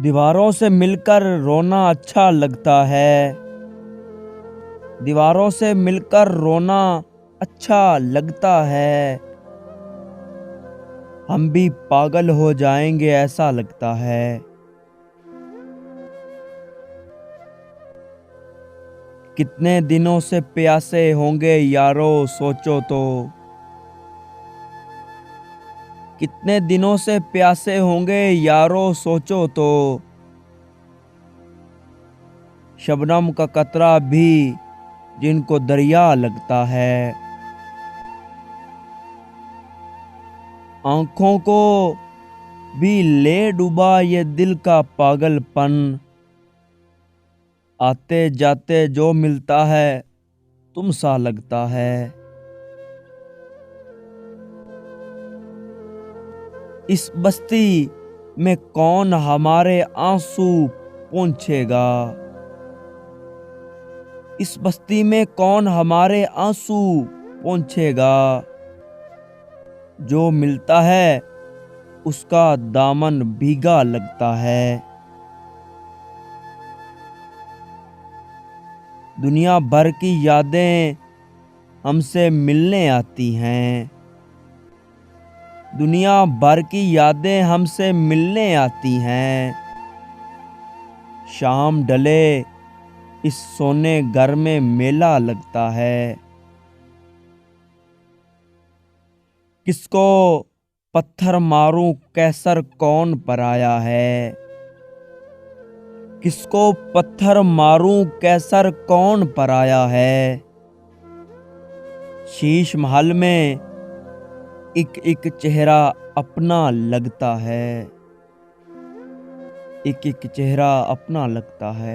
दीवारों से मिलकर रोना अच्छा लगता है। दीवारों से मिलकर रोना अच्छा लगता है। हम भी पागल हो जाएंगे ऐसा लगता है। कितने दिनों से प्यासे होंगे यारो सोचो तो। कितने दिनों से प्यासे होंगे यारो सोचो तो। शबनम का कतरा भी जिनको दरिया लगता है। आंखों को भी ले डूबा ये दिल का पागलपन। आते जाते जो मिलता है तुम सा लगता है। इस बस्ती में कौन हमारे आंसू पोंछेगा। इस बस्ती में कौन हमारे आंसू पोंछेगा। जो मिलता है उसका दामन भीगा लगता है। दुनिया भर की यादें हमसे मिलने आती हैं। दुनिया भर की यादें हमसे मिलने आती हैं। शाम ढले इस सोने घर में मेला लगता है। किसको पत्थर मारूं कैसर कौन पराया है। किसको पत्थर मारूं कैसर कौन पराया है। शीश महल में एक एक चेहरा अपना लगता है। एक एक चेहरा अपना लगता है।